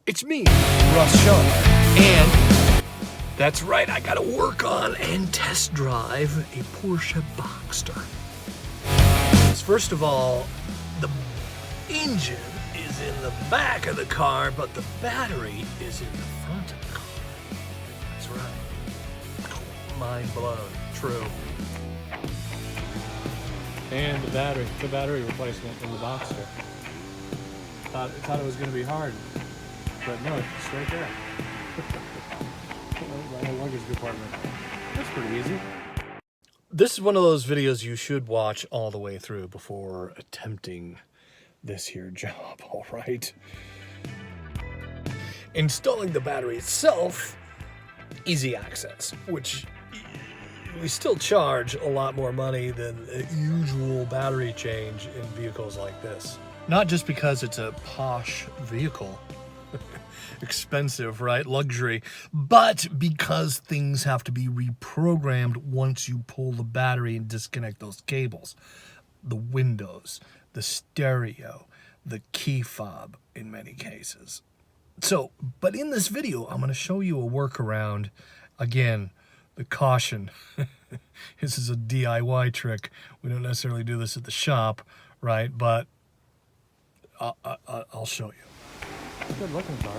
It's me, Russ Shaw, and that's right, I gotta work on and test drive a Porsche Boxster. First of all, the engine is in the back of the car, but the battery is in the front of the car. That's right. Mind blown. True. And the battery replacement in the Boxster. Thought it was going to be hard, but no, it's right there. Right in the luggage compartment. That's pretty easy. This is one of those videos you should watch all the way through before attempting this here job, all right? Installing the battery itself, easy access, which we still charge a lot more money than a usual battery change in vehicles like this. Not just because it's a posh vehicle, expensive, right? Luxury, but because things have to be reprogrammed once you pull the battery and disconnect those cables. The windows, the stereo, the key fob in many cases. So, but in this video, I'm going to show you a workaround. Again, the caution. This is a DIY trick. We don't necessarily do this at the shop, right? But I'll show you. Good looking car.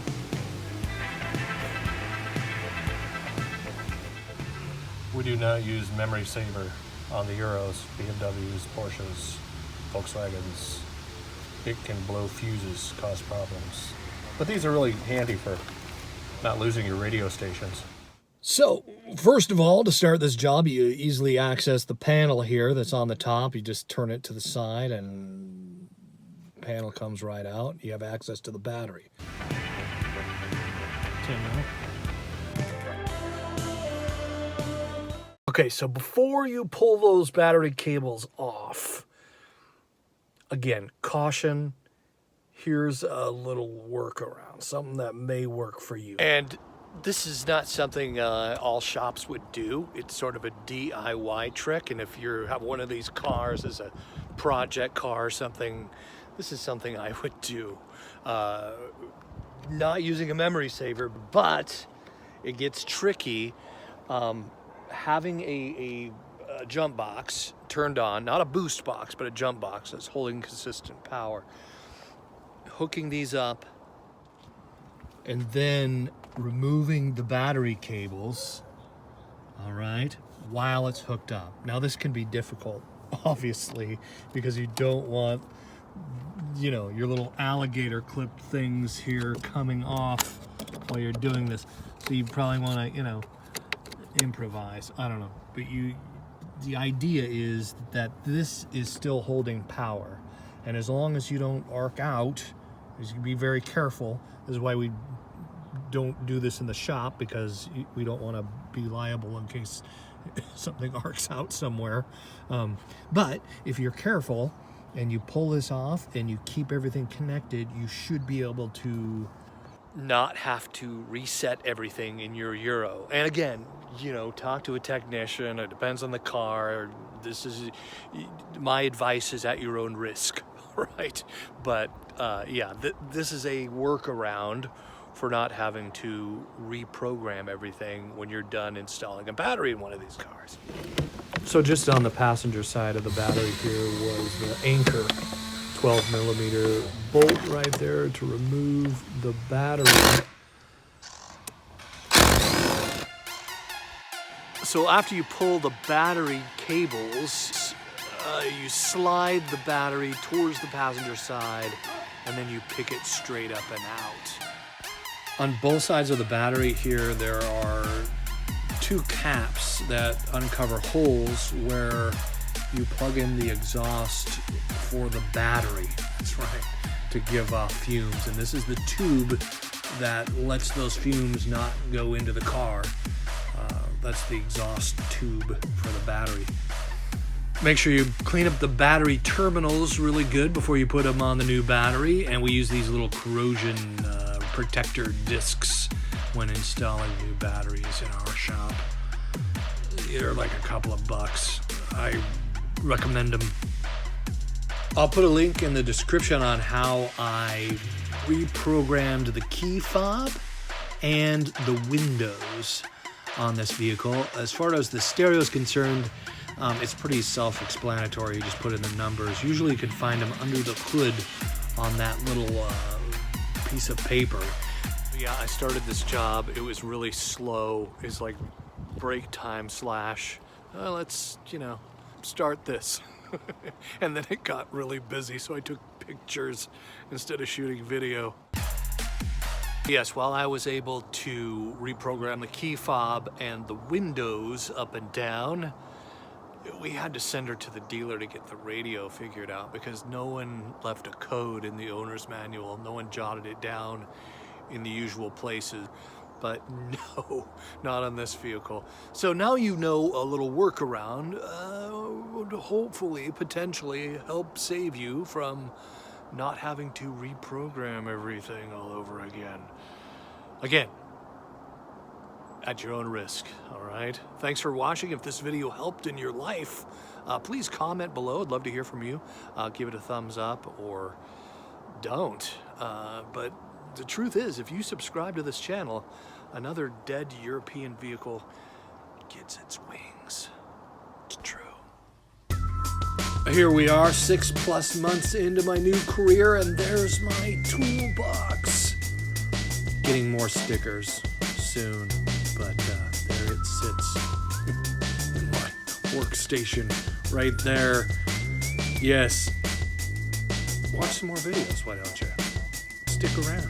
We do not use memory saver on the Euros, BMWs, Porsches, Volkswagens. It can blow fuses, cause problems. But these are really handy for not losing your radio stations. So, first of all, to start this job, you easily access the panel here that's on the top. You just turn it to the side and the panel comes right out. You have access to the battery. Okay, so before you pull those battery cables off, again, caution, here's a little workaround, something that may work for you. And this is not something all shops would do. It's sort of a DIY trick, and if you have one of these cars as a project car or something, this is something I would do. Not using a memory saver, but it gets tricky. Having a jump box turned on, not a boost box, but a jump box that's holding consistent power. Hooking these up and then removing the battery cables, all right, while it's hooked up. Now this can be difficult, obviously, because you don't want, you know, your little alligator clip things here coming off while you're doing this. So you probably want to, you know, improvise. I don't know, but the idea is that this is still holding power, and as long as you don't arc out, you can be very careful. This is why we don't do this in the shop, because we don't want to be liable in case something arcs out somewhere. But if you're careful and you pull this off and you keep everything connected, you should be able to not have to reset everything in your Euro. And again, you know, talk to a technician. It depends on the car. This is, my advice is at your own risk, right? But yeah, this is a workaround for not having to reprogram everything when you're done installing a battery in one of these cars. So just on the passenger side of the battery here was the anchor 12mm bolt right there to remove the battery. So after you pull the battery cables, you slide the battery towards the passenger side, and then you pick it straight up and out. On both sides of the battery here, there are two caps that uncover holes where you plug in the exhaust for the battery. That's right, to give off fumes. And this is the tube that lets those fumes not go into the car. That's the exhaust tube for the battery. Make sure you clean up the battery terminals really good before you put them on the new battery. And we use these little corrosion protector discs when installing new batteries in our shop. They're like a couple of bucks. I recommend them. I'll put a link in the description on how I reprogrammed the key fob and the windows on this vehicle. As far as the stereo is concerned, it's pretty self-explanatory. You just put in the numbers. Usually you can find them under the hood on that little piece of paper. Yeah, I started this job. It was really slow. It's like break time slash, let's, start this. And then it got really busy, so I took pictures instead of shooting video. Yes, while I was able to reprogram the key fob and the windows up and down, we had to send her to the dealer to get the radio figured out because no one left a code in the owner's manual. No one jotted it down in the usual places. But no, not on this vehicle. So now you know a little workaround would hopefully, potentially help save you from not having to reprogram everything all over again. Again, at your own risk, all right? Thanks for watching. If this video helped in your life, please comment below. I'd love to hear from you. Give it a thumbs up or don't. But the truth is, if you subscribe to this channel, another dead European vehicle gets its wings. It's true. Here we are, 6+ months into my new career, and there's my toolbox. Getting more stickers soon, but there it sits. My workstation right there. Yes. Watch some more videos, why don't you? Stick around.